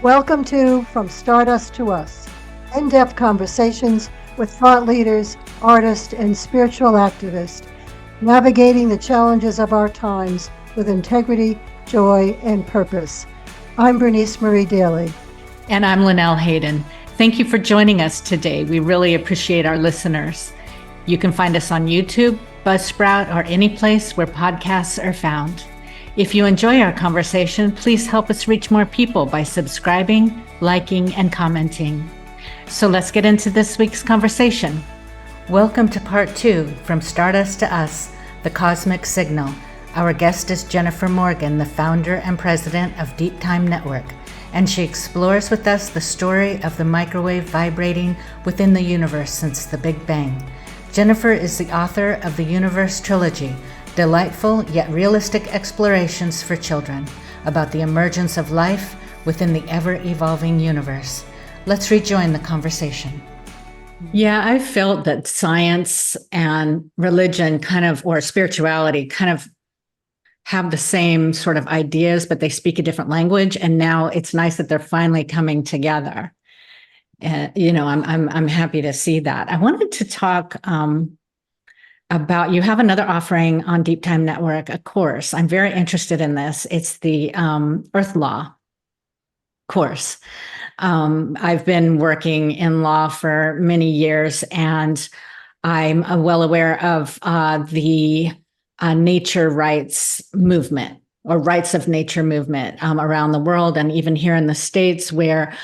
Welcome to From Stardust to Us, in-depth conversations with thought leaders, artists, and spiritual activists, navigating the challenges of our times with integrity, joy, and purpose. I'm Bernice Marie Daly. And I'm Linnell Hayden. Thank you for joining us today. We really appreciate our listeners. You can find us on YouTube, Buzzsprout, or any place where podcasts are found. If you enjoy our conversation, please help us reach more people by subscribing, liking, and commenting. So let's get into this week's conversation. Welcome to part 2, From Stardust to Us, The Cosmic Signal. Our guest is Jennifer Morgan, the founder and president of Deeptime Network, and she explores with us the story of the microwave vibrating within the universe since the Big Bang. Jennifer is the author of the Universe Trilogy, delightful yet realistic explorations for children about the emergence of life within the ever-evolving universe. Let's rejoin the conversation. Yeah, I felt that science and religion or spirituality have the same sort of ideas, but they speak a different language. And now it's nice that they're finally coming together. And, I'm happy to see that. I wanted to talk about, you have another offering on Deeptime Network, a course. I'm very interested in this. It's the Earth Law course. I've been working in law for many years, and I'm well aware of the nature rights movement or rights of nature movement around the world, and even here in the States, where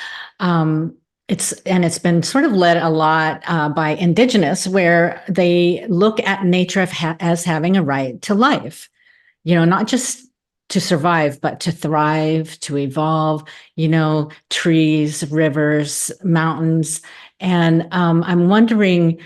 it's been sort of led a lot by indigenous, where they look at nature as having a right to life, not just to survive, but to thrive, to evolve, trees, rivers, mountains. And I'm wondering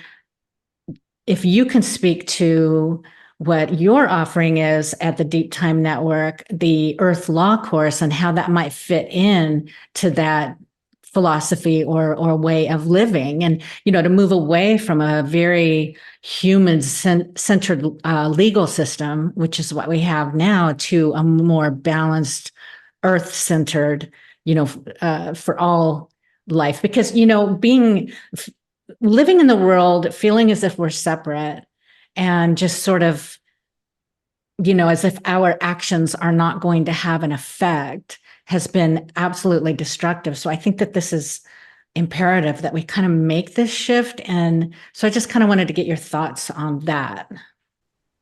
if you can speak to what your offering is at the Deeptime Network, the Earth Law course, and how that might fit in to that philosophy or way of living, and to move away from a very human-centered legal system, which is what we have now, to a more balanced, earth-centered, for all life. Because living in the world, feeling as if we're separate, and just sort of, as if our actions are not going to have an effect, has been absolutely destructive. So I think that this is imperative that we kind of make this shift. And so I just kind of wanted to get your thoughts on that.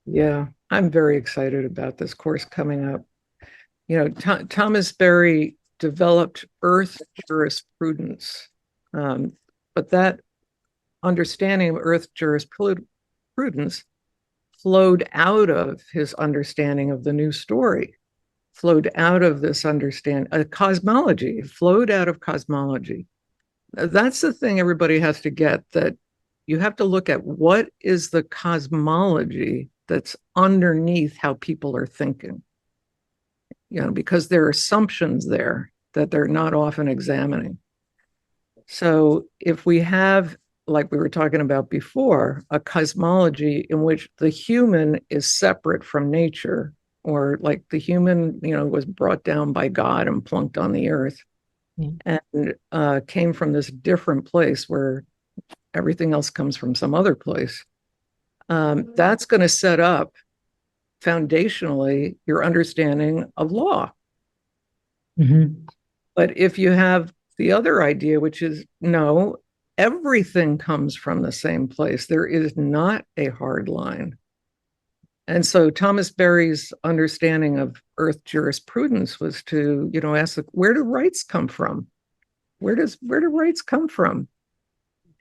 Yeah, I'm very excited about this course coming up. Thomas Berry developed Earth jurisprudence, but that understanding of Earth jurisprudence flowed out of his understanding of the new story, flowed out of this understanding, cosmology, flowed out of cosmology. That's the thing everybody has to get, that you have to look at what is the cosmology that's underneath how people are thinking, because there are assumptions there that they're not often examining. So if we have, like we were talking about before, a cosmology in which the human is separate from nature, or like the human, was brought down by God and plunked on the earth, and came from this different place where everything else comes from some other place. That's going to set up foundationally your understanding of law. Mm-hmm. But if you have the other idea, which is no, everything comes from the same place, there is not a hard line. And so Thomas Berry's understanding of Earth jurisprudence was to, ask, where do rights come from? Where do rights come from?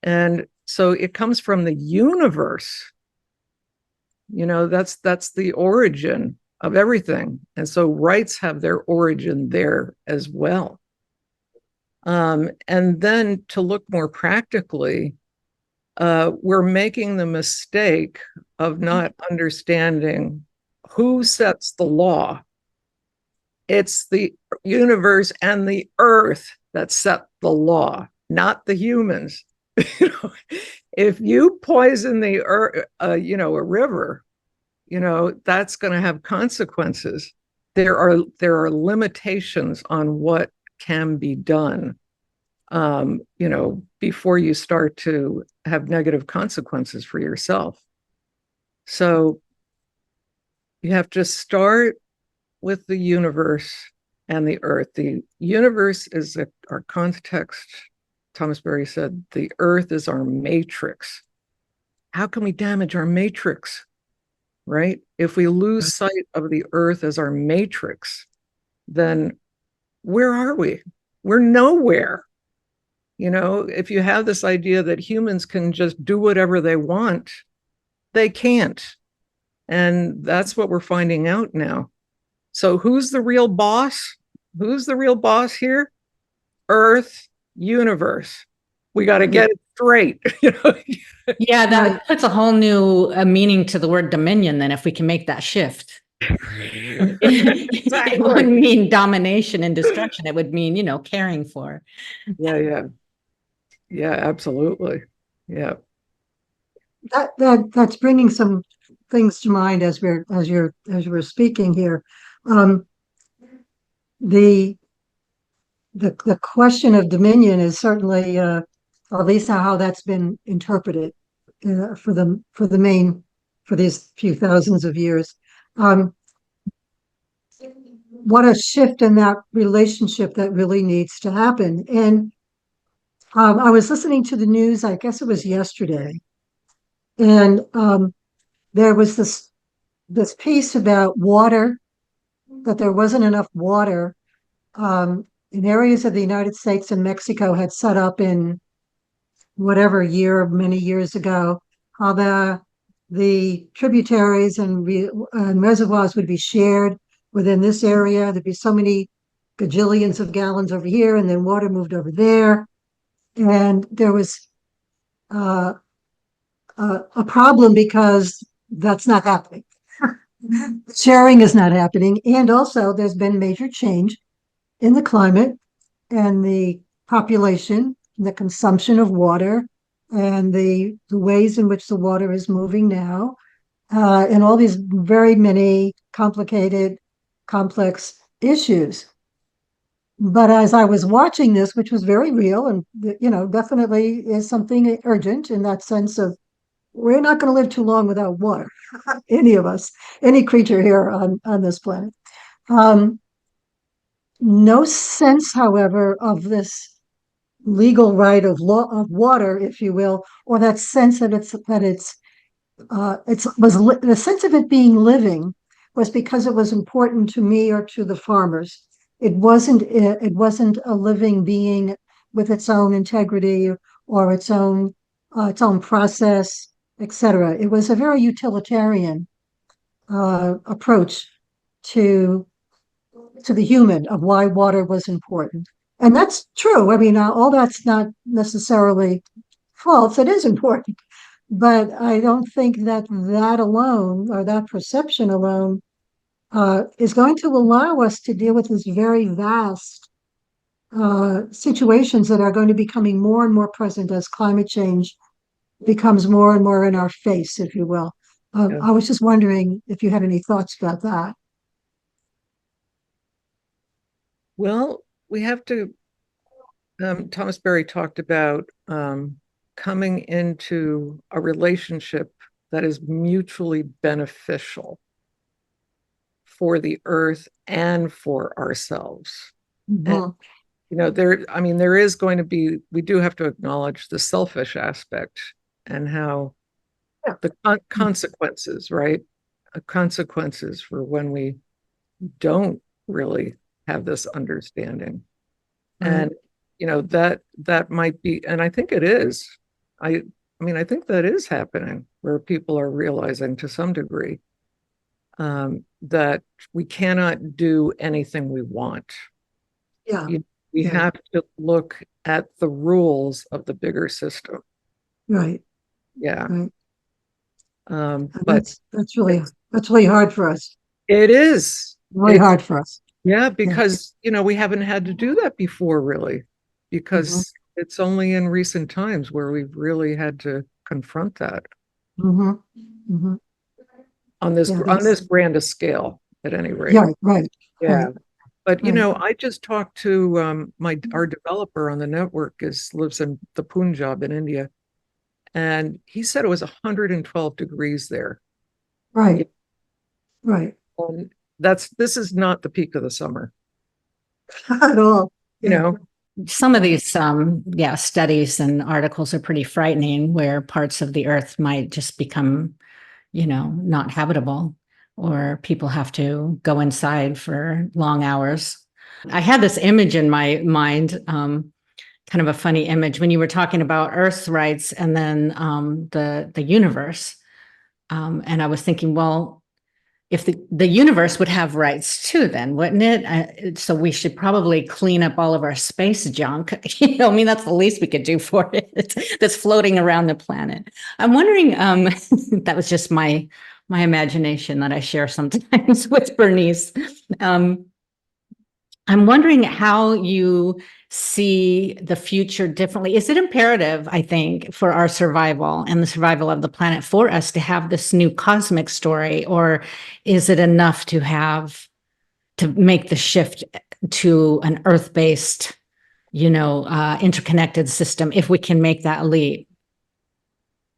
And so it comes from the universe. That's the origin of everything. And so rights have their origin there as well. And then to look more practically, we're making the mistake of not understanding who sets the law. It's the universe and the earth that set the law, not the humans. If you poison the earth, a river, that's going to have consequences. There are limitations on what can be done, before you start to have negative consequences for yourself. So you have to start with the universe and the earth. The universe is our context. Thomas Berry said, the earth is our matrix. How can we damage our matrix, right? If we lose sight of the earth as our matrix, then where are we? We're nowhere. If you have this idea that humans can just do whatever they want, they can't. And that's what we're finding out now. So who's the real boss? Who's the real boss here? Earth, universe. We got to get it straight. Yeah, that puts a whole new meaning to the word dominion then, if we can make that shift. Exactly. It wouldn't mean domination and destruction. It would mean, caring for. Yeah, absolutely. Yeah. That's bringing some things to mind as we're speaking here. The question of dominion is certainly, at least how that's been interpreted for these few thousands of years. What a shift in that relationship that really needs to happen. And I was listening to the news, I guess it was yesterday, and there was this piece about water, that there wasn't enough water in areas of the United States and Mexico had set up in whatever year, many years ago, how the tributaries and reservoirs would be shared within this area. There'd be so many gajillions of gallons over here, and then water moved over there. And there was a problem because that's not happening. Sharing is not happening. And also, there's been major change in the climate and the population, the consumption of water, and the ways in which the water is moving now, and all these very many complicated, complex issues. But as I was watching this, which was very real and, definitely is something urgent in that sense of, we're not going to live too long without water, any of us, any creature here on this planet. No sense, however, of this legal right of water, if you will, or that sense that the sense of it being living was because it was important to me or to the farmers. It wasn't a living being with its own integrity or its own process, etc. It was a very utilitarian approach to the human of why water was important. And that's true. I mean, all that's not necessarily false. It is important. But I don't think that alone, or that perception alone, is going to allow us to deal with this very vast situations that are going to be becoming more and more present as climate change becomes more and more in our face, if you will. Yeah. I was just wondering if you had any thoughts about that. Well, we have to, Thomas Berry talked about coming into a relationship that is mutually beneficial for the earth and for ourselves. Mm-hmm. And, there is going to be, we do have to acknowledge the selfish aspect and how the consequences, right? Consequences for when we don't really have this understanding. Right. And that might be, and I think it is. I think that is happening, where people are realizing to some degree that we cannot do anything we want. Yeah. We have to look at the rules of the bigger system. Right. Yeah. Right. But that's really hard for us. it is Really hard for us. Yeah, because we haven't had to do that before, really, because it's only in recent times where we've really had to confront that on this grand scale, at any rate. Yeah, right. Yeah. Right. But Right. I just talked to our developer on the network lives in the Punjab in India, and he said it was 112 degrees there. Right. Right. And this is not the peak of the summer. Not at all. You Yeah. know, Some of these studies and articles are pretty frightening, where parts of the earth might just become, not habitable, or people have to go inside for long hours. I had this image in my mind, kind of a funny image when you were talking about Earth's rights and then the universe. And I was thinking, well, if the universe would have rights too, then wouldn't it? So we should probably clean up all of our space junk. I mean, that's the least we could do for it that's floating around the planet. I'm wondering, that was just my imagination that I share sometimes with Bernice. I'm wondering how you see the future differently. Is it imperative, I think, for our survival and the survival of the planet for us to have this new cosmic story, or is it enough to make the shift to an Earth-based, interconnected system if we can make that leap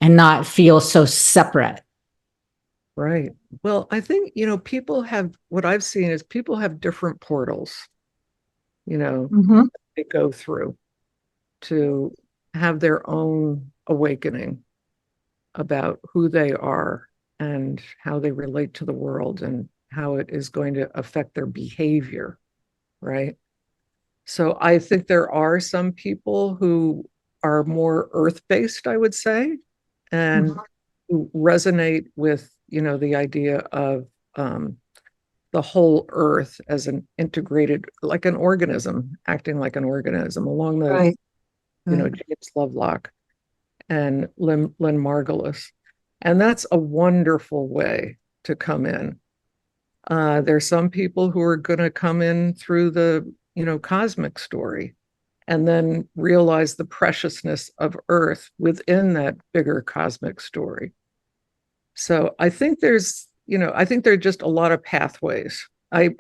and not feel so separate? right. Well, I think, what I've seen is people have different portals, Mm-hmm. they go through to have their own awakening about who they are and how they relate to the world and how it is going to affect their behavior, right? So I think there are some people who are more earth-based, I would say, and who resonate with, the idea of the whole earth as an integrated, like an organism, acting like an organism, along the, Right. Right. James Lovelock and Lynn Margulis. And that's a wonderful way to come in. There's some people who are going to come in through the, cosmic story and then realize the preciousness of Earth within that bigger cosmic story. So I think there are just a lot of pathways. I've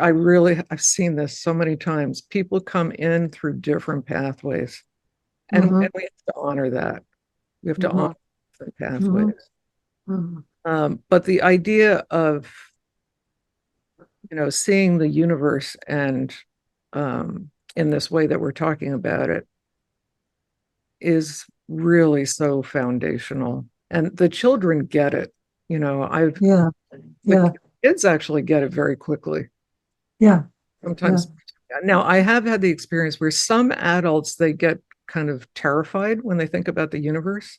seen this so many times. People come in through different pathways, and, Mm-hmm. and we have to honor that. We have to Mm-hmm. honor different pathways. Mm-hmm. But the idea of, seeing the universe and in this way that we're talking about it is really so foundational. And the children get it. Yeah. The Yeah. kids actually get it very quickly. Yeah. Sometimes. Now, I have had the experience where some adults, they get kind of terrified when they think about the universe.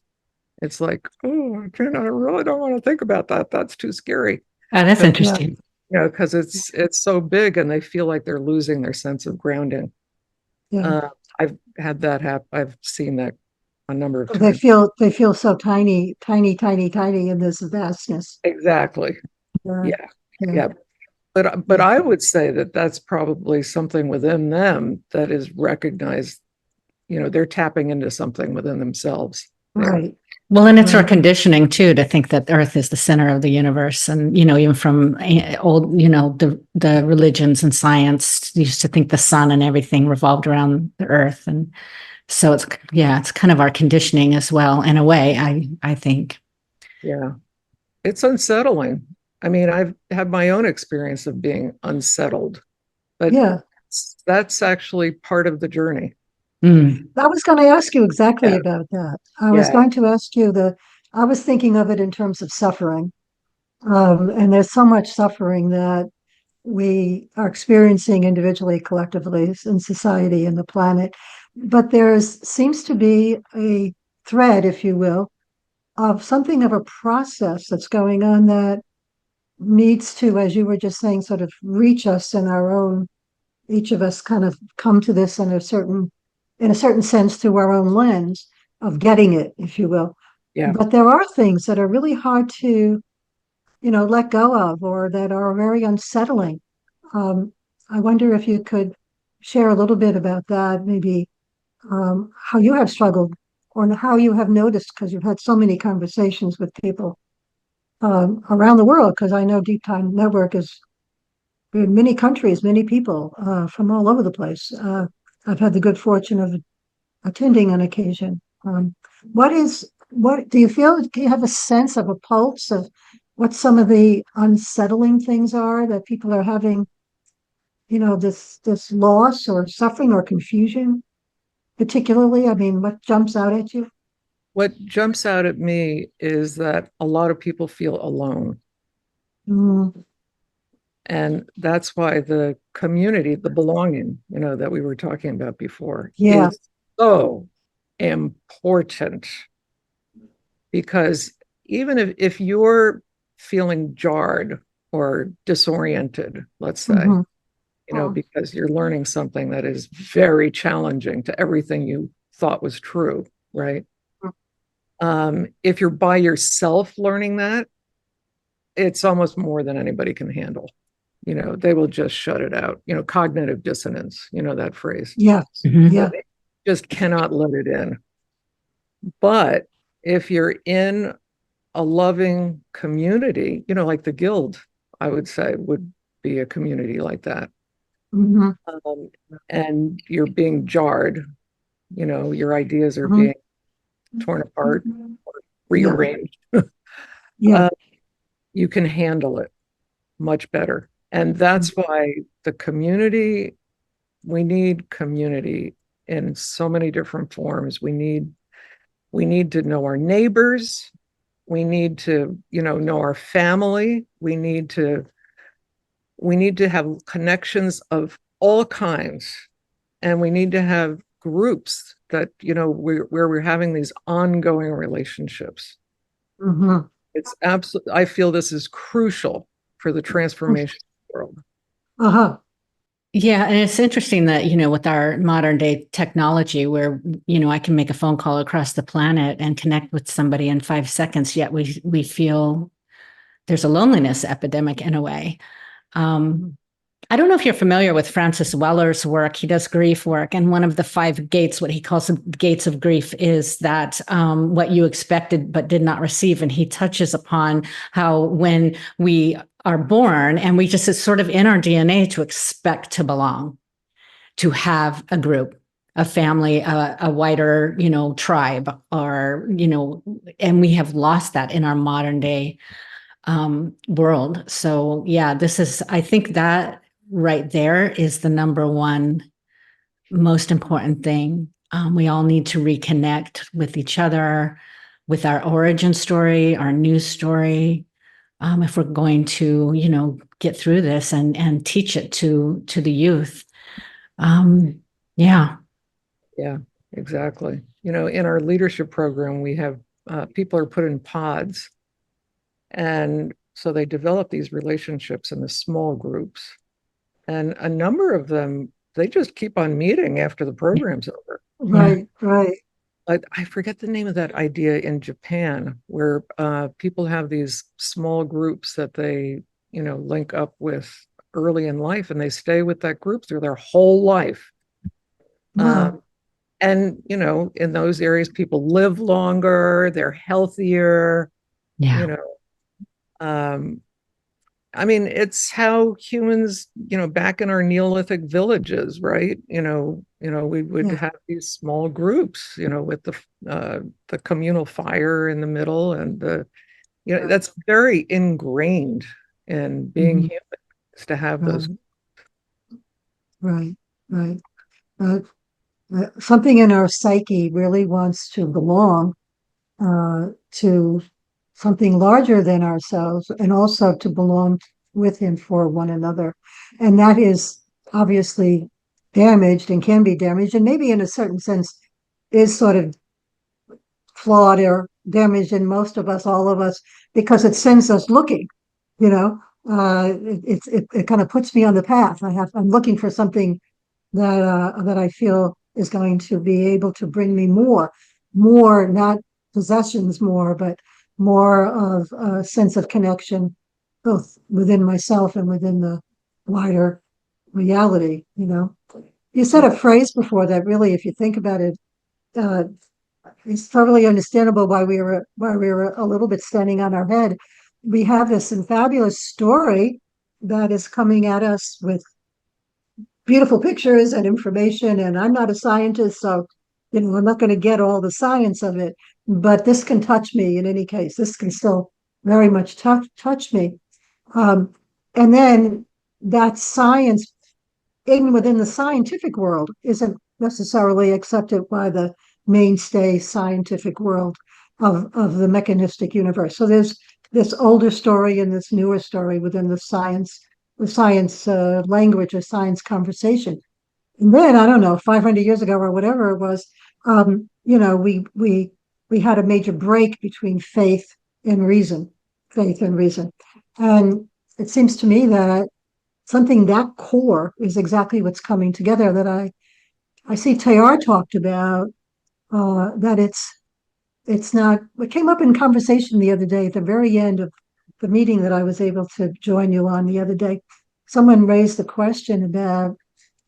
It's like, oh, I really don't want to think about that. That's too scary. Oh, that's interesting. Because it's so big and they feel like they're losing their sense of grounding. Yeah. I've had that happen. I've seen that a number of They times. feel so tiny, tiny, tiny, tiny in this vastness. Exactly. Yeah. Yeah. Yeah. Yeah. But I would say that that's probably something within them that is recognized. They're tapping into something within themselves there. Right. Well, and it's our conditioning too to think that Earth is the center of the universe, and even from old, the religions and science used to think the sun and everything revolved around the Earth, and so it's kind of our conditioning as well in a way. I think. Yeah, it's unsettling. I mean, I've had my own experience of being unsettled, but Yeah. that's actually part of the journey. I was going to ask you exactly Yeah. about that. I was Yeah. going to ask you I was thinking of it in terms of suffering. And there's so much suffering that we are experiencing individually, collectively, in society and the planet. But seems to be a thread, if you will, of something of a process that's going on that needs to, as you were just saying, sort of reach us in our own, each of us kind of come to this in a certain sense through our own lens of getting it, if you will. Yeah. But there are things that are really hard to, let go of or that are very unsettling. I wonder if you could share a little bit about that, maybe how you have struggled or how you have noticed, because you've had so many conversations with people around the world, because I know Deeptime Network is in many countries, many people from all over the place. I've had the good fortune of attending on occasion. What do you feel? Do you have a sense of a pulse of what some of the unsettling things are that people are having? This loss or suffering or confusion, particularly. I mean, what jumps out at you? What jumps out at me is that a lot of people feel alone. Mm, And that's why the community, the belonging, that we were talking about before, yeah. is so important. Because even if you're feeling jarred or disoriented, let's say, Mm-hmm. because you're learning something that is very challenging to everything you thought was true, right? If you're by yourself learning that, it's almost more than anybody can handle. They will just shut it out. Cognitive dissonance, that phrase. Yes. Mhm. Yeah. They just cannot let it in. But if you're in a loving community, like the Guild, I would say would be a community like that. Mm-hmm. And you're being jarred, your ideas are Mm-hmm. being torn apart, Yeah. rearranged. Yeah. uh, you can handle it much better. And that's why the community, we need community in so many different forms. We need to know our neighbors. We need to, know our family. We need to have connections of all kinds. And we need to have groups that, where we're having these ongoing relationships. Mm-hmm. It's absolutely, I feel this is crucial for the transformation of the world. Uh-huh. Yeah, and it's interesting that, with our modern day technology where, I can make a phone call across the planet and connect with somebody in 5 seconds, yet we feel there's a loneliness epidemic in a way. I don't know if you're familiar with Francis Weller's work. He does grief work. And one of the 5 gates, what he calls the gates of grief, is that what you expected but did not receive. And he touches upon how when we are born and we just, it's sort of in our DNA to expect to belong, to have a group, a family, a wider, tribe, or, and we have lost that in our modern day world. So yeah, I think that right there is the number one most important thing. We all need to reconnect with each other, with our origin story, our news story, if we're going to, get through this and teach it to the youth. Yeah. Yeah, exactly. In our leadership program, we have people are put in pods. And so they develop these relationships in the small groups. And a number of them, they just keep on meeting after the program's over. Yeah. Right. Right. I forget the name of that idea in Japan, where people have these small groups that they, link up with early in life, and they stay with that group through their whole life. Wow. And, in those areas, people live longer, they're healthier, you Yeah. know. I mean, it's how humans, back in our Neolithic villages, right? We would Yeah. have these small groups, with the communal fire in the middle, and that's very ingrained in being Mhm. human, is to have those. Right. Right. Right. Uh, Something in our psyche really wants to belong to something larger than ourselves and also to belong with and for one another. And that is obviously damaged and can be damaged, and maybe in a certain sense is sort of flawed or damaged in most of us, all of us, because it sends us looking, you know. It kind of puts me on the path. I'm looking for something that I feel is going to be able to bring me more, not possessions more, but more of a sense of connection, both within myself and within the wider reality. You said a phrase before that really, if you think about it, uh, it's totally understandable why we were a little bit standing on our head. We have this fabulous story that is coming at us with beautiful pictures and information. And I'm not a scientist, so I'm not going to get all the science of it, but this can touch me in any case. This can still very much touch me. Um, and then that science within the scientific world isn't necessarily accepted by the mainstay scientific world of the mechanistic universe. So there's this older story and this newer story within the science language or science conversation. And then I don't know, 500 years ago or whatever it was, we had a major break between faith and reason, and it seems to me that something that core is exactly what's coming together. That I see Teilhard talked about that it's not. It came up in conversation the other day at the very end of the meeting that I was able to join you on the other day. Someone raised the question about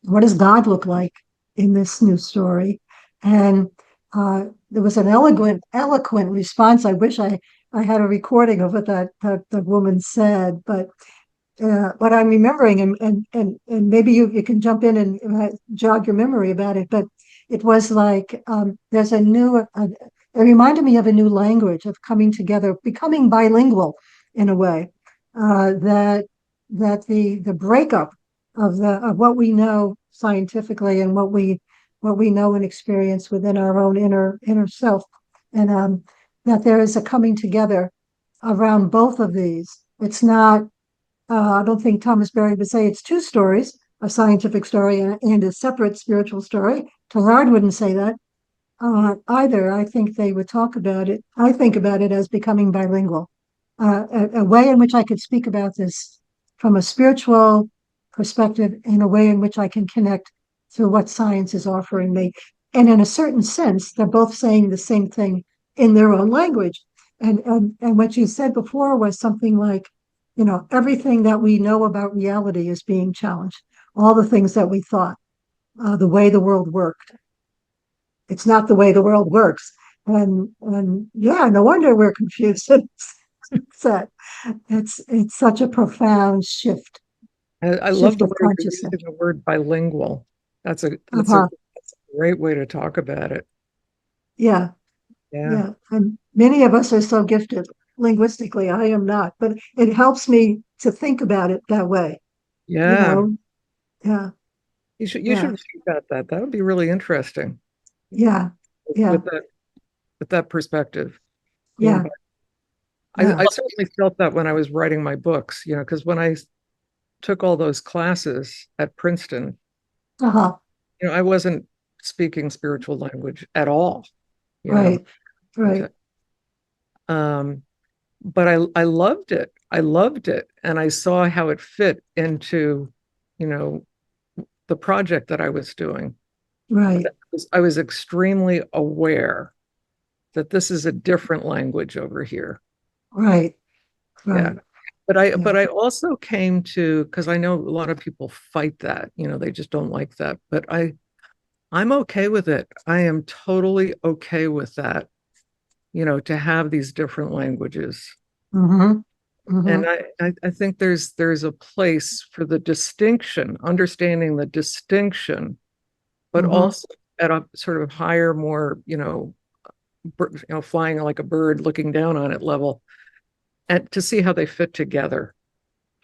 what does God look like in this new story? And there was an eloquent response. I wish I had a recording of what that woman said, but what I'm remembering, and maybe you can jump in and jog your memory about it, but it was like there's it reminded me of a new language of coming together, becoming bilingual in a way, that the breakup of what we know scientifically and what we know and experience within our own inner self, and that there is a coming together around both of these. It's not. I don't think Thomas Berry would say it's two stories, a scientific story and a separate spiritual story. Teilhard wouldn't say that either. I think they would talk about it. I think about it as becoming bilingual, a way in which I could speak about this from a spiritual perspective, in a way in which I can connect through what science is offering me. And in a certain sense, they're both saying the same thing in their own language. And what you said before was something like, everything that we know about reality is being challenged. All the things that we thought, the way the world worked. It's not the way the world works. And yeah, no wonder we're confused. It's such a profound shift. I love Shift the of way you're using consciousness. the word bilingual. That's a Uh-huh. great way to talk about it. Yeah, Yeah. yeah. And many of us are so gifted linguistically. I am not, but it helps me to think about it that way. You Yeah. know, yeah, You should yeah, write about that. That would be really interesting yeah, yeah, with that perspective. Being yeah, yeah. I certainly felt that when I was writing my books, because when I took all those classes at Princeton, Uh-huh. I wasn't speaking spiritual language at all, you know. Right, right, Um, but I loved it. I loved it. And I saw how it fit into, you know, the project that I was doing. right, I was extremely aware that this is a different language over here. right, Yeah. right. But Yeah. I also came to, because I know a lot of people fight that, they just don't like that. But I'm okay with it. I am totally okay with that, to have these different languages. Mm-hmm. And Mm-hmm. I think there's a place for the distinction, understanding the distinction, but Mm-hmm. also at a sort of higher, more, flying like a bird, looking down on it level, and to see how they fit together,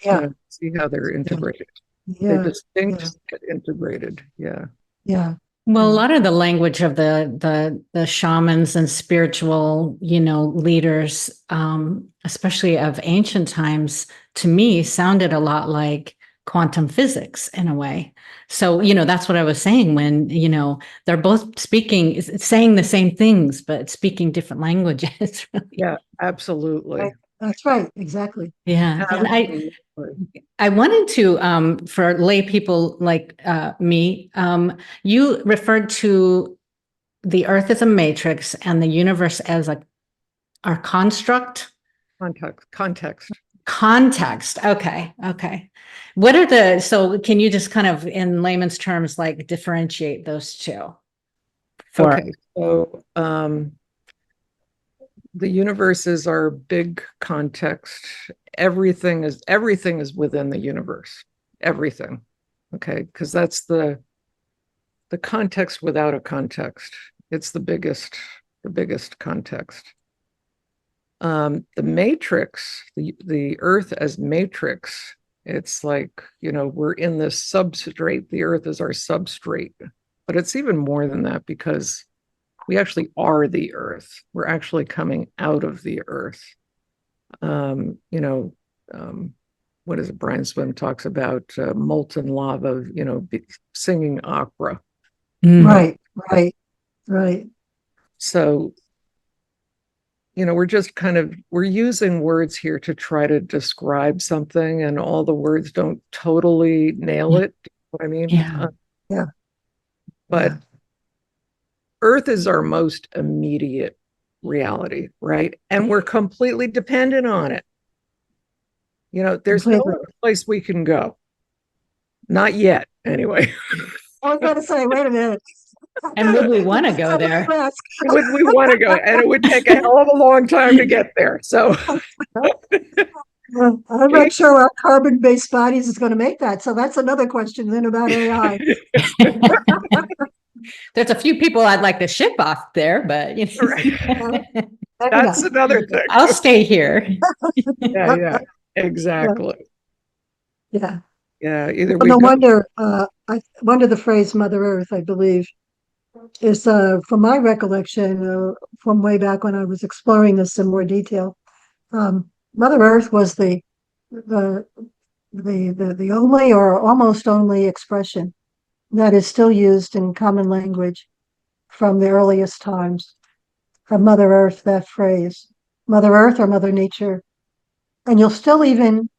Yeah. see how they're Yeah. integrated. They're Yeah. Yeah. distinct but integrated. Yeah. Yeah. Well, a Yeah. lot of the language of the shamans and spiritual, leaders, especially of ancient times, to me sounded a lot like quantum physics in a way. So, that's what I was saying when, they're both saying the same things, but speaking different languages. Really. Yeah, absolutely. Right. That's right. Exactly. Yeah. And Absolutely. I wanted to, for lay people like me, you referred to the Earth as a matrix and the universe as our construct. Context. Context. Okay. Okay. So can you just kind of, in layman's terms, like differentiate those two for? Okay. So The universe is our big context. Everything is within the universe. Everything. Okay, because that's the context without a context. It's the biggest context. The matrix, the Earth as matrix, it's like, we're in this substrate. The Earth is our substrate, but it's even more than that, because we actually are the Earth. We're actually coming out of the Earth. What is it? Brian Swimme talks about molten lava, singing opera. Right, right, right. So, we're using words here to try to describe something, and all the words don't totally nail it. You know what I mean? Yeah. But Earth is our most immediate reality, right? And we're completely dependent on it. There's no other place we can go. Not yet, anyway. I was going to say, wait a minute. And would we want to go there? Would we want to go? And it would take a hell of a long time to get there. So I'm not sure our carbon-based bodies is going to make that. So that's another question then about AI. There's a few people I'd like to ship off there, but that's another thing. I'll stay here. Yeah, exactly. Yeah. Either no wonder the phrase Mother Earth, I believe, is from my recollection from way back when I was exploring this in more detail. Mother Earth was the only or almost only expression that is still used in common language from the earliest times. From Mother Earth, that phrase, Mother Earth or Mother Nature, and you'll still even,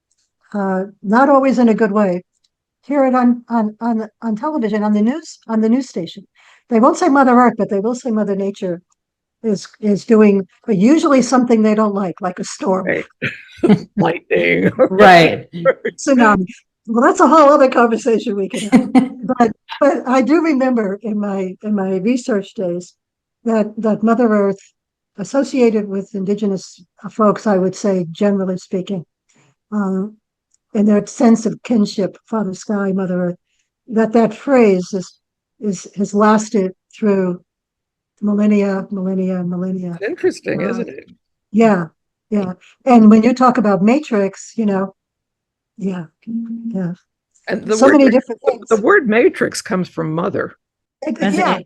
not always in a good way, hear it on television, on the news station. They won't say Mother Earth, but they will say Mother Nature is doing, but usually something they don't like a storm, right. Lightning, right? Tsunami. Well, that's a whole other conversation we can have. but I do remember in my research days that Mother Earth, associated with indigenous folks, I would say, generally speaking, in their sense of kinship, Father Sky, Mother Earth, that phrase has lasted through millennia. Interesting, isn't it? Yeah. And when you talk about matrix, yeah. And many different things. The word matrix comes from mother. Right.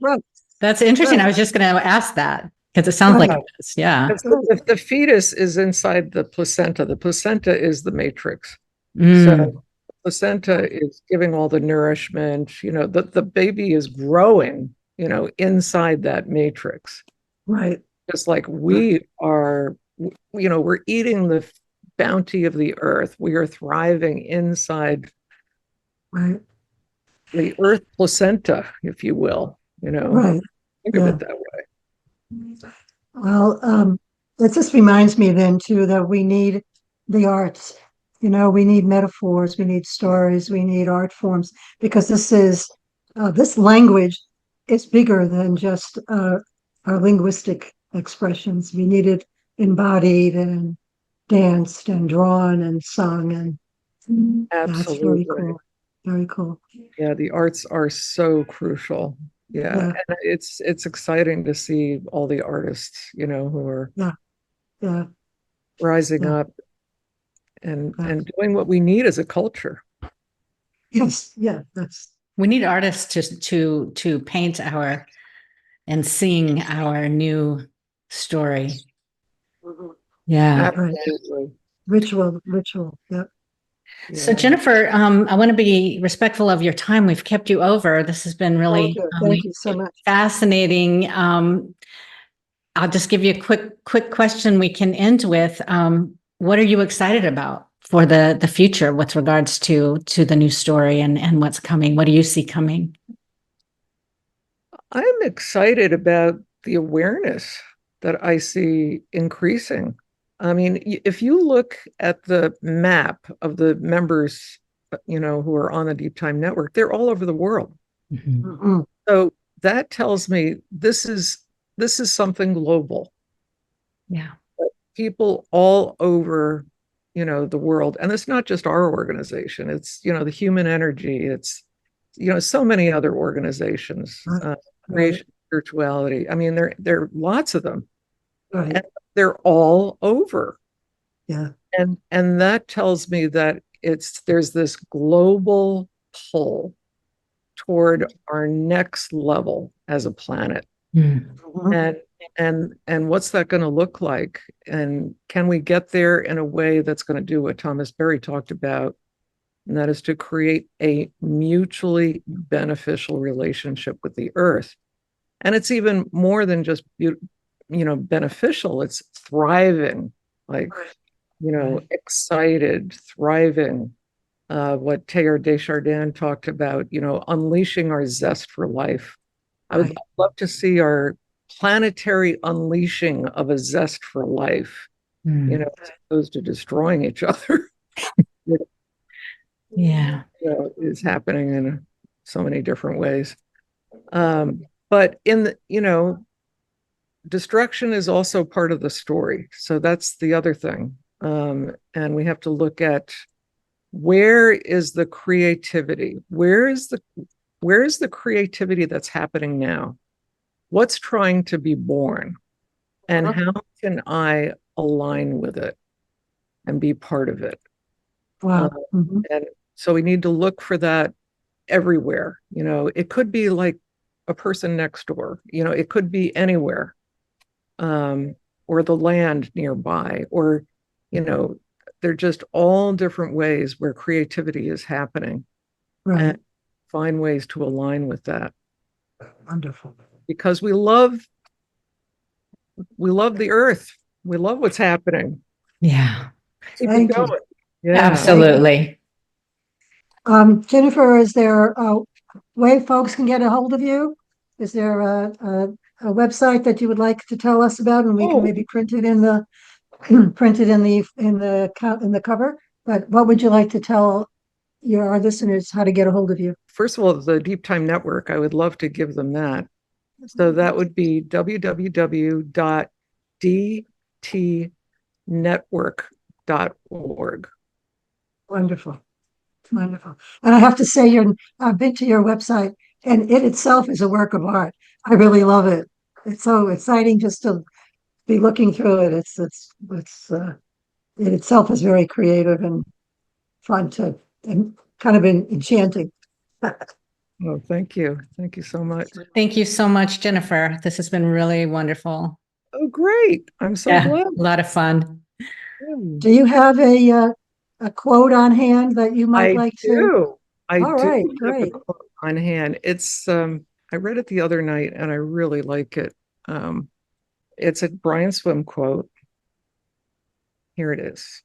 That's interesting. Right. I was just going to ask that because it sounds like it is. Yeah. If the fetus is inside the placenta is the matrix. So the placenta is giving all the nourishment, the baby is growing, inside that matrix. Right. Just like we are, we're eating the bounty of the earth. We are thriving inside the earth placenta, if you will, Right. Think of it that way. Well, it just reminds me then too that we need the arts. We need metaphors, we need stories, we need art forms, because this language is bigger than just our linguistic expressions. We need it embodied and danced and drawn and sung, and that's very cool. Very cool. Yeah, the arts are so crucial. Yeah. And it's exciting to see all the artists, who are rising up and doing what we need as a culture. Yes, we need artists to paint and sing our new story. Yeah, absolutely. Ritual. Yep. So Jennifer, I want to be respectful of your time. We've kept you over. This has been really thank you so much. Fascinating. I'll just give you a quick question we can end with. What are you excited about for the future with regards to the new story and what's coming? What do you see coming? I'm excited about the awareness that I see increasing. I mean, if you look at the map of the members, who are on the Deeptime Network, they're all over the world. Mm-hmm. So that tells me this is something global. Yeah. people all over, the world. And it's not just our organization. It's, the Human Energy. It's, so many other organizations, Right. creation, spirituality. I mean, there are lots of them. Right. And they're all over. Yeah. And that tells me that there's this global pull toward our next level as a planet. Mhm. And what's that going to look like? And can we get there in a way that's going to do what Thomas Berry talked about? And that is to create a mutually beneficial relationship with the earth. And it's even more than just, beneficial. It's thriving, like, excited, thriving. What Teilhard de Chardin talked about, unleashing our zest for life. I would love to see our planetary unleashing of a zest for life, as opposed to destroying each other. Yeah. Is happening in so many different ways. But in the, destruction is also part of the story. So that's the other thing. And we have to look at where is the creativity? Where is the creativity that's happening now? What's trying to be born? And how can I align with it and be part of it? Wow. And so we need to look for that everywhere. It could be like a person next door, it could be anywhere, or the land nearby, or, they're just all different ways where creativity is happening. Right. And find ways to align with that. Wonderful. Because we love the earth. We love what's happening. Yeah. Keep it Thank you. going. Yeah. Absolutely. Jennifer, is there a way folks can get a hold of you? Is there a website that you would like to tell us about, and we can maybe print it in the cover? But what would you like to tell our listeners how to get a hold of you? First of all, the Deeptime Network, I would love to give them that. So that would be www.dtnetwork.org. Wonderful. Wonderful. And I have to say, I've been to your website, and it itself is a work of art. I really love it. It's so exciting just to be looking through it. It itself is very creative and fun and kind of enchanting. Oh, thank you. Thank you so much. Thank you so much, Jennifer. This has been really wonderful. Oh, great. I'm so glad. A lot of fun. Do you have a quote on hand that you might like to? I All do right, have a great. quote on hand. It's I read it the other night and I really like it. It's a Brian Swimme quote. Here it is.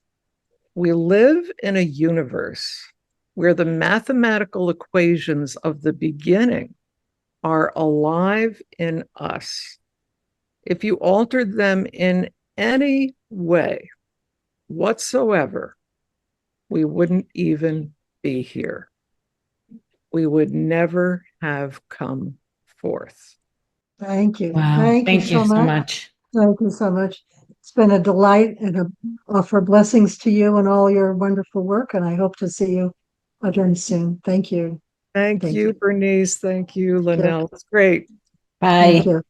We live in a universe where the mathematical equations of the beginning are alive in us. If you altered them in any way whatsoever, we wouldn't even be here. We would never have come forth. Thank you. Wow. Thank you Thank you so so much. much. Thank you so much. It's been a delight and offer blessings to you and all your wonderful work. And I hope to see you again soon. Thank you. Thank you, Bernice. Thank you, Thank you. Linnell. It's great. Thank Bye. you.